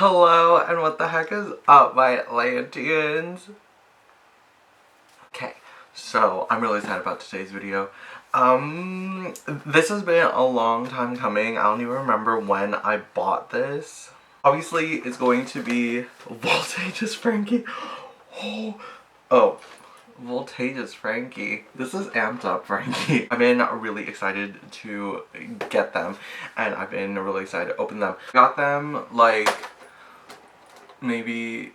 Hello, and what the heck is up, my Atlanteanss? Okay, so I'm really excited about today's video. This has been a long time coming. I don't even remember when I bought this. Obviously, it's going to be Voltage's Frankie. Oh, Voltage's Frankie. This is Amped Up Frankie. I've been really excited to get them, and I've been really excited to open them. Got them like maybe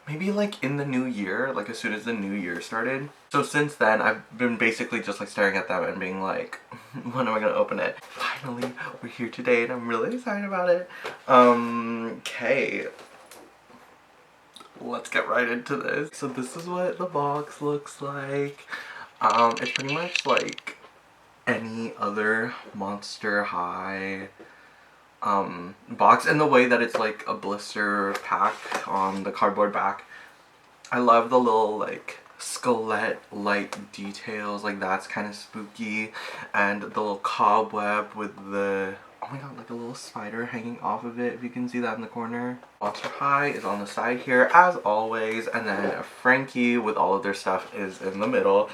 like in the new year, like as soon as the new year started. So since then, I've been basically just like staring at them and being like, when am I gonna open it? Finally, we're here today and I'm really excited about it. Okay. Let's get right into this. So this is what the box looks like. It's pretty much like any other Monster High box in the way that it's like a blister pack on the cardboard back. I love the little like skelet like details, like that's kind of spooky, and the little cobweb with the, oh my god, like a little spider hanging off of it, if you can see that in the corner. Monster High is on the side here as always, and then Frankie with all of their stuff is in the middle.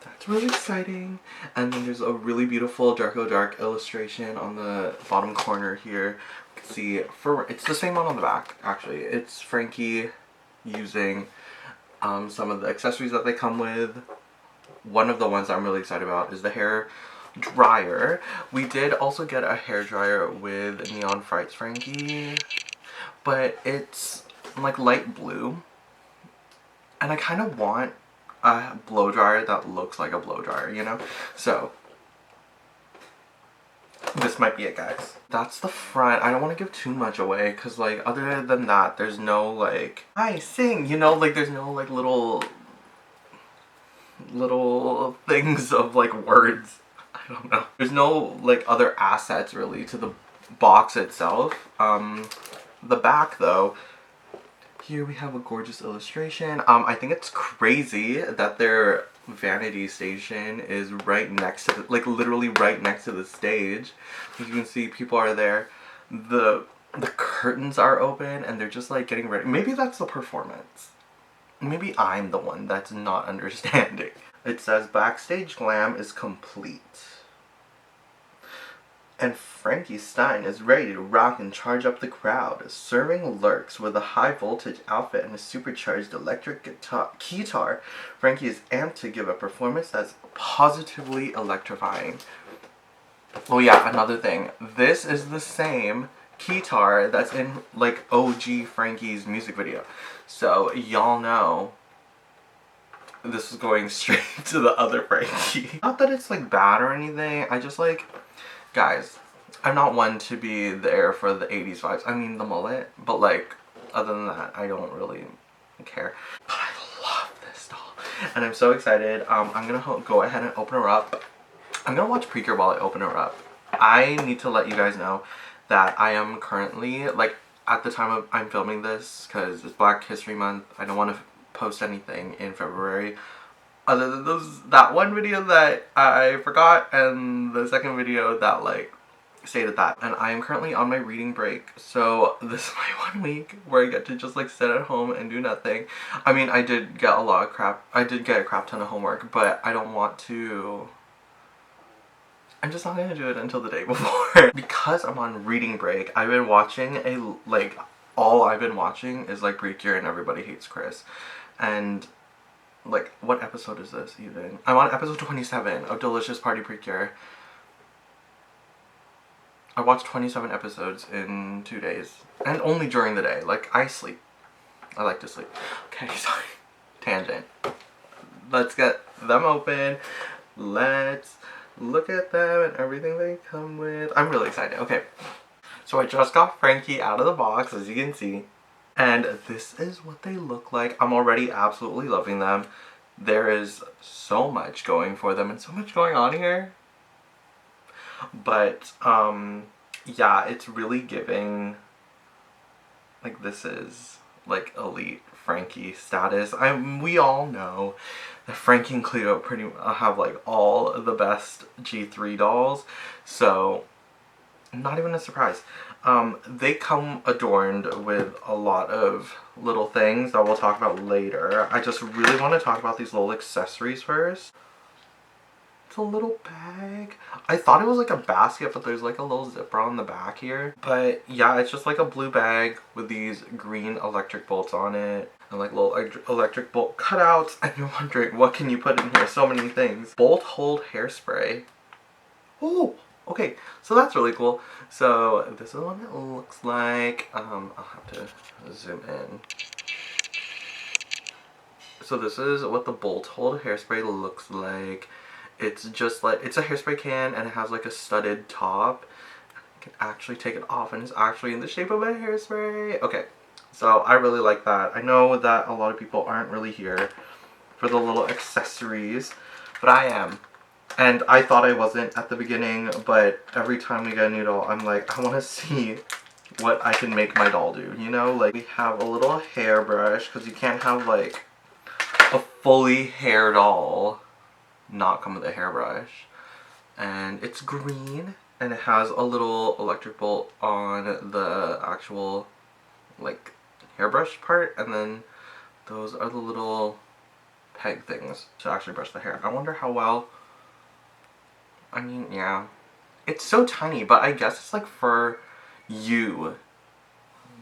That's really exciting. And then there's a really beautiful Darko Dark illustration on the bottom corner here. You can see, it's the same one on the back actually. It's Frankie using some of the accessories that they come with. One of the ones that I'm really excited about is the hair dryer. We did also get a hair dryer with Neon Frights Frankie, but it's like light blue, and I kind of want a blow dryer that looks like a blow dryer, you know? So this might be it, guys. That's the front. I don't want to give too much away because like other than that there's no like, hi, sing, you know, like there's no like little things of like words. I don't know. There's no like other assets really to the box itself. The back though, here we have a gorgeous illustration. I think it's crazy that their vanity station is right next to the, like literally right next to the stage. As you can see, people are there. The curtains are open and they're just like getting ready. Maybe that's the performance. Maybe I'm the one that's not understanding. It says backstage glam is complete. And Frankie Stein is ready to rock and charge up the crowd, serving lurks with a high voltage outfit and a supercharged electric guitar. Frankie is amped to give a performance that's positively electrifying. Oh yeah, another thing. This is the same guitar that's in like OG Frankie's music video. So y'all know this is going straight to the other Frankie. Not that it's like bad or anything, I just like, guys, I'm not one to be there for the 80s vibes. I mean the mullet, but like other than that I don't really care. But I love this doll and I'm so excited. I'm gonna go ahead and open her up. I'm gonna watch Precure while I open her up. I need to let you guys know that I am currently, like at the time of I'm filming this, because it's Black History Month, I don't want to post anything in February other than that one video that I forgot and the second video that like stated that. And I am currently on my reading break, so this is my 1 week where I get to just like sit at home and do nothing. I mean, I did get a lot of crap, I did get a crap ton of homework, but I don't want to, I'm just not gonna do it until the day before. Because I'm on reading break, I've been watching all I've been watching is like Precure and Everybody Hates Chris. And like, what episode is this even? I'm on episode 27 of Delicious Party Precure. I watched 27 episodes in 2 days. And only during the day. Like, I sleep. I like to sleep. Okay, sorry. Tangent. Let's get them open. Let's look at them and everything they come with. I'm really excited. Okay. So I just got Frankie out of the box, as you can see. And this is what they look like. I'm already absolutely loving them. There is so much going for them and so much going on here. But, yeah, it's really giving, like, this is, like, elite Frankie status. We all know that Frankie and Cleo pretty have, like, all the best G3 dolls. So not even a surprise. They come adorned with a lot of little things that we'll talk about later. I just really want to talk about these little accessories first. It's a little bag. I thought it was like a basket, but there's like a little zipper on the back here. But yeah, it's just like a blue bag with these green electric bolts on it. And like little electric bolt cutouts. And you're wondering, what can you put in here? So many things. Bolt hold hairspray. Oh, okay. So that's really cool. So this is what it looks like. I'll have to zoom in. So this is what the bolt hold hairspray looks like. It's just like, it's a hairspray can and it has like a studded top. You can actually take it off and it's actually in the shape of a hairspray. Okay, so I really like that. I know that a lot of people aren't really here for the little accessories, but I am. And I thought I wasn't at the beginning, but every time we get a new doll, I'm like, I want to see what I can make my doll do, you know? Like, we have a little hairbrush, because you can't have like a fully hair doll not come with a hairbrush. And it's green and it has a little electric bolt on the actual like hairbrush part, and then those are the little peg things to actually brush the hair. I wonder how well, I mean, yeah, it's so tiny, but I guess it's like for you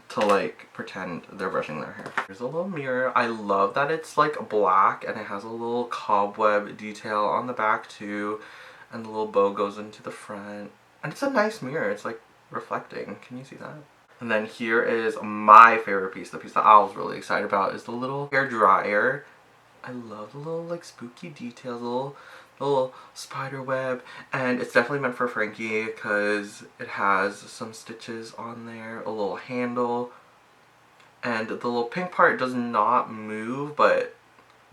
to like pretend they're brushing their hair. There's a little mirror. I love that it's like black and it has a little cobweb detail on the back too, and the little bow goes into the front, and it's a nice mirror. It's like reflecting. Can you see that? And then here is my favorite piece, the piece that I was really excited about, is the little hair dryer. I love the little like spooky details, the little spider web, and it's definitely meant for Frankie because it has some stitches on there, a little handle, and the little pink part does not move, but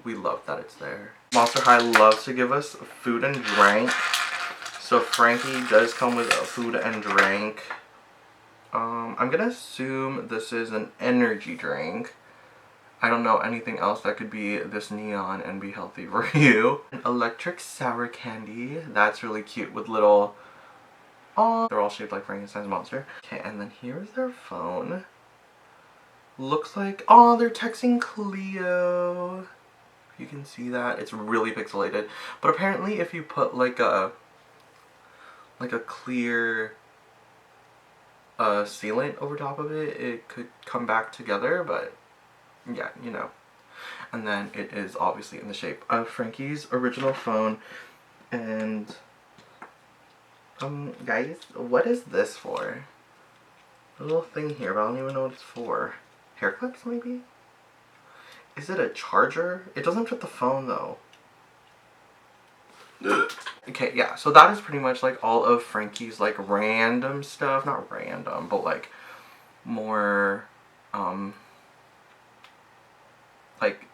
we love that it's there. Monster High loves to give us food and drink, so Frankie does come with a food and drink. I'm gonna assume this is an energy drink. I don't know anything else that could be this neon and be healthy for you. An electric sour candy. That's really cute with little... Oh, they're all shaped like Frankenstein's monster. Okay, and then here's their phone. Looks like... Oh, they're texting Cleo. You can see that. It's really pixelated. But apparently if you put like a clear sealant over top of it, it could come back together, but... yeah, you know. And then it is obviously in the shape of Frankie's original phone. And guys, what is this for? A little thing here, but I don't even know what it's for. Hair clips, maybe? Is it a charger? It doesn't fit the phone though. Okay, yeah, so that is pretty much like all of Frankie's like random stuff. Not random, but like more like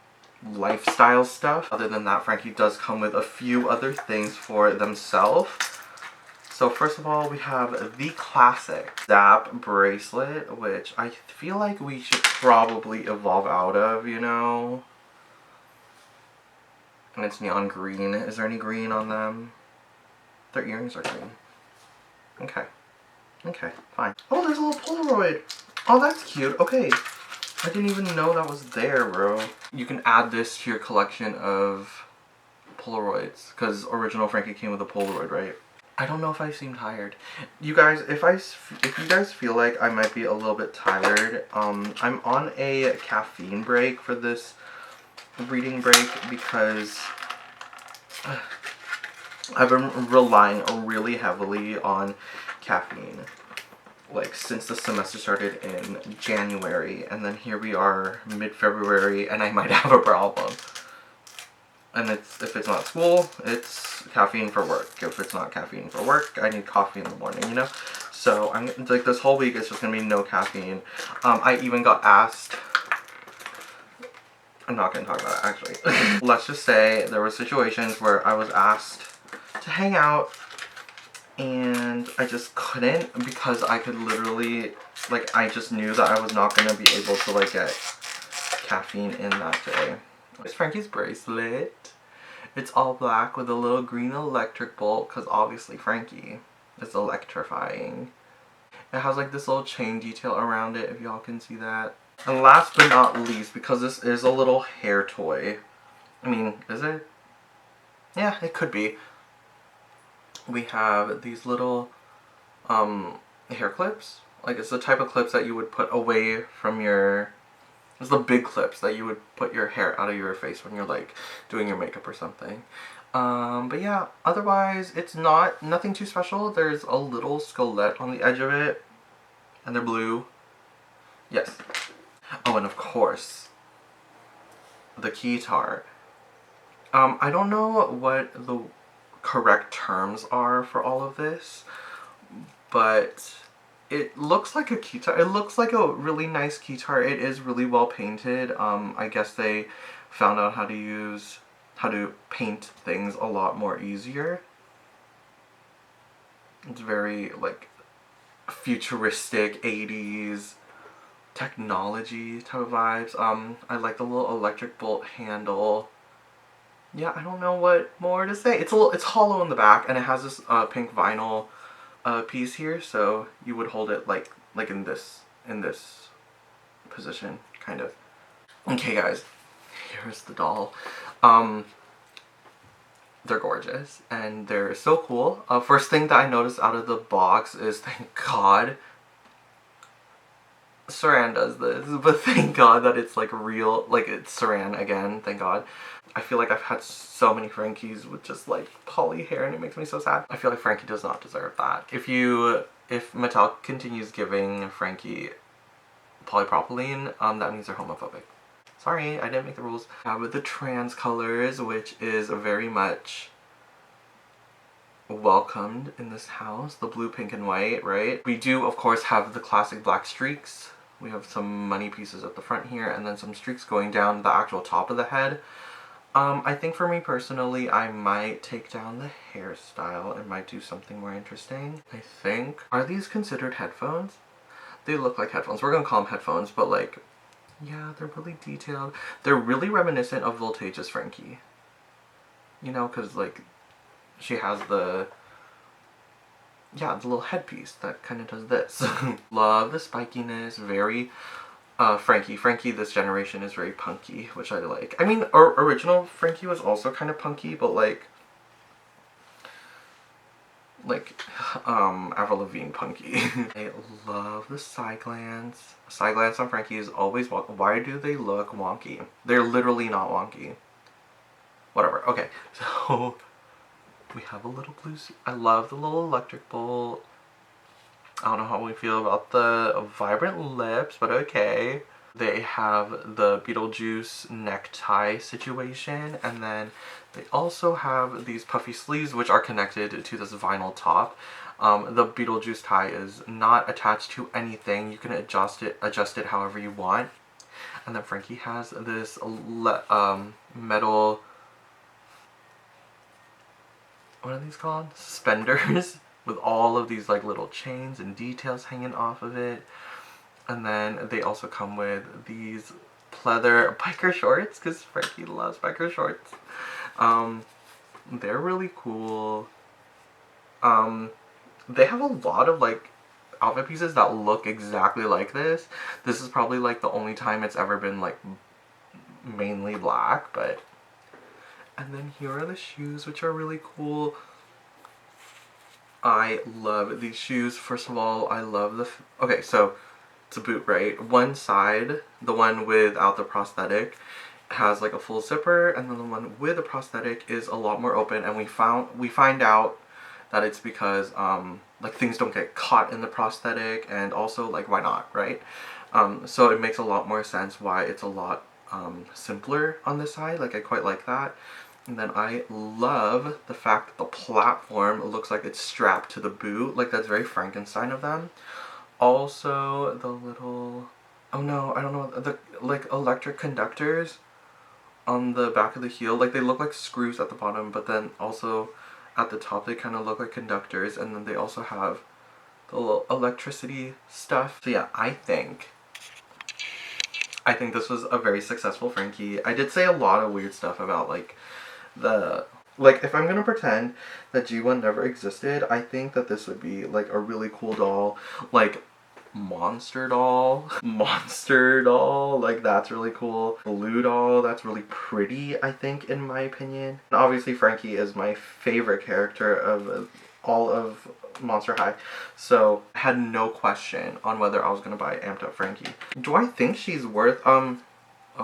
lifestyle stuff. Other than that, Frankie does come with a few other things for themselves. So first of all, we have the classic Zap bracelet, which I feel like we should probably evolve out of, you know? And it's neon green. Is there any green on them? Their earrings are green. Okay. Okay, fine. Oh, there's a little Polaroid. Oh, that's cute. Okay. I didn't even know that was there, bro. You can add this to your collection of Polaroids, because original Frankie came with a Polaroid, right? I don't know if I seem tired. You guys, if you guys feel like I might be a little bit tired, I'm on a caffeine break for this reading break because I've been relying really heavily on caffeine, like since the semester started in January, and then here we are mid-February and I might have a problem. And if it's not school, it's caffeine for work. If it's not caffeine for work, I need coffee in the morning, you know? So I'm like, this whole week it's just gonna be no caffeine. I even got asked, I'm not gonna talk about it actually. Let's just say there were situations where I was asked to hang out and I just couldn't, because I could literally, like, I just knew that I was not gonna be able to like get caffeine in that day. It's Frankie's bracelet. It's all black with a little green electric bolt, because obviously Frankie is electrifying. It has like this little chain detail around it, if y'all can see that. And last but not least, because this is a little hair toy. I mean, is it? Yeah, it could be. We have these little hair clips. Like, it's the type of clips that you would put away from your... It's the big clips that you would put your hair out of your face when you're like doing your makeup or something. But yeah, otherwise it's nothing too special. There's a little skelet on the edge of it, and they're blue. Yes. Oh, and of course, the keytar. I don't know what the correct terms are for all of this, but it looks like a keytar. It looks like a really nice keytar. It is really well painted. I guess they found out how to paint things a lot more easier. It's very like futuristic 80s technology type of vibes. I like the little electric bolt handle. Yeah, I don't know what more to say. It's hollow in the back, and it has this pink vinyl piece here, so you would hold it like in this position, kind of. Okay, guys, here's the doll. They're gorgeous, and they're so cool. First thing that I noticed out of the box is, thank God, Saran does this, but thank God that it's like real, like it's Saran again, thank God. I feel like I've had so many Frankies with just like poly hair, and it makes me so sad. I feel like Frankie does not deserve that. If Mattel continues giving Frankie polypropylene, that means they're homophobic. Sorry, I didn't make the rules. With the trans colors, which is very much welcomed in this house. The blue, pink, and white, right? We do, of course, have the classic black streaks. We have some money pieces at the front here, and then some streaks going down the actual top of the head. I think for me personally, I might take down the hairstyle and might do something more interesting. I think. Are these considered headphones? They look like headphones. We're gonna call them headphones, but like, yeah, they're really detailed. They're really reminiscent of Voltage's Frankie. You know, because like, she has the little headpiece that kind of does this. Love the spikiness, very Frankie. Frankie this generation is very punky, which I like. I mean, original Frankie was also kind of punky, but like Avril Lavigne punky. I love the side glance. Side glance on Frankie is always why do they look wonky? They're literally not wonky. Whatever. Okay, so we have a little blue. I love the little electric bolt. I don't know how we feel about the vibrant lips, but okay. They have the Beetlejuice necktie situation, and then they also have these puffy sleeves which are connected to this vinyl top. The Beetlejuice tie is not attached to anything. You can adjust it however you want. And then Frankie has this metal, what are these called? Suspenders with all of these like little chains and details hanging off of it. And then they also come with these pleather biker shorts, because Frankie loves biker shorts. They're really cool. They have a lot of like outfit pieces that look exactly like this. This is probably like the only time it's ever been like mainly black, but... And then here are the shoes, which are really cool. I love these shoes. First of all, I love the... Okay, so it's a boot, right? One side, the one without the prosthetic, has like a full zipper, and then the one with the prosthetic is a lot more open, and we find out that it's because like things don't get caught in the prosthetic, and also like why not, right? So it makes a lot more sense why it's a lot simpler on this side. Like I quite like that. And then I love the fact that the platform looks like it's strapped to the boot. Like that's very Frankenstein of them. Also the little, oh no, I don't know, the like electric conductors on the back of the heel. Like they look like screws at the bottom, but then also at the top they kind of look like conductors, and then they also have the little electricity stuff. So yeah, I think this was a very successful Frankie. I did say a lot of weird stuff about like the Like, if I'm gonna pretend that G1 never existed, I think that this would be, like, a really cool doll. Like, monster doll. Monster doll. Like, that's really cool. Blue doll. That's really pretty, I think, in my opinion. And obviously, Frankie is my favorite character of all of Monster High. So, I had no question on whether I was gonna buy Amped Up Frankie. Do I think she's worth, oh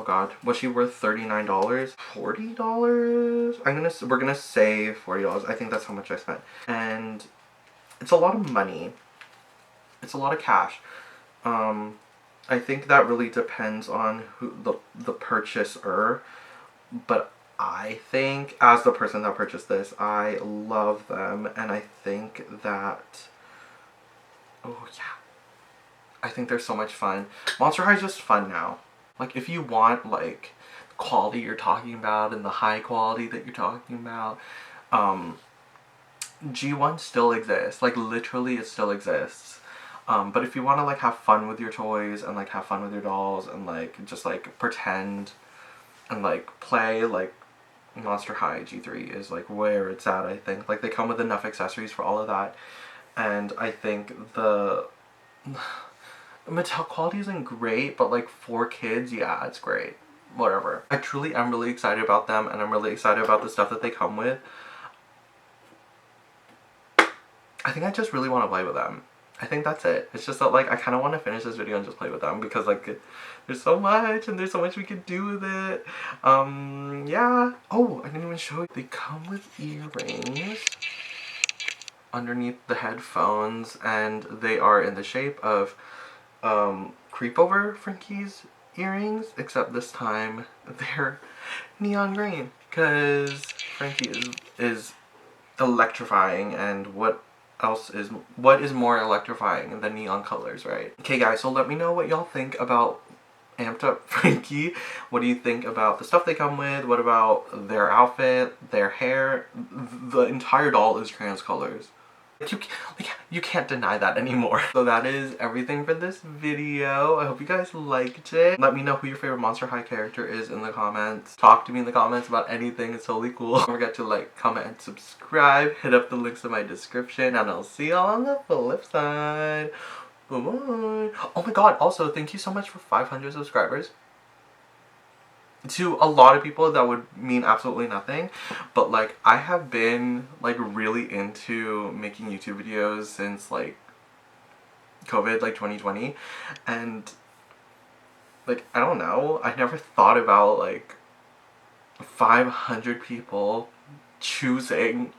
god, was she worth $39? $40? We're gonna say $40. I think that's how much I spent. And it's a lot of money. It's a lot of cash. I think that really depends on who the purchaser. But I think, as the person that purchased this, I love them, and I think that, oh yeah, I think they're so much fun. Monster High is just fun now. Like, if you want, like, the quality you're talking about and the high quality that you're talking about, G1 still exists. Like, literally, it still exists. But if you want to, like, have fun with your toys and, like, have fun with your dolls and, like, just, like, pretend and, like, play, like, Monster High G3 is, like, where it's at, I think. Like, they come with enough accessories for all of that. And I think the Mattel quality isn't great, but, like, for kids, yeah, it's great. Whatever. I truly am really excited about them, and I'm really excited about the stuff that they come with. I think I just really want to play with them. I think that's it. It's just that, like, I kind of want to finish this video and just play with them because, like, there's so much and there's so much we could do with it. Yeah. Oh, I didn't even show you. They come with earrings underneath the headphones, and they are in the shape of creep over Frankie's earrings, except this time they're neon green because Frankie is electrifying, and what is more electrifying than neon colors, right? Okay guys, so let me know what y'all think about Amped Up Frankie. What do you think about the stuff they come with? What about their outfit, their hair? The entire doll is trans colors. You can't deny that anymore. So that is everything for this video. I hope you guys liked it. Let me know who your favorite Monster High character is in the comments. Talk to me in the comments about anything. It's totally cool. Don't forget to like, comment, and subscribe. Hit up the links in my description, and I'll see y'all on the flip side. Bye bye. Oh my god, also thank you so much for 500 subscribers. To a lot of people that would mean absolutely nothing, but like I have been like really into making YouTube videos since like COVID, like 2020, and like I don't know, I never thought about like 500 people choosing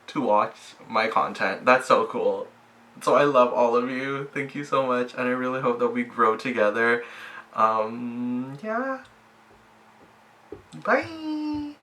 to watch my content. That's so cool. So I love all of you. Thank you so much, and I really hope that we grow together. Yeah. Bye!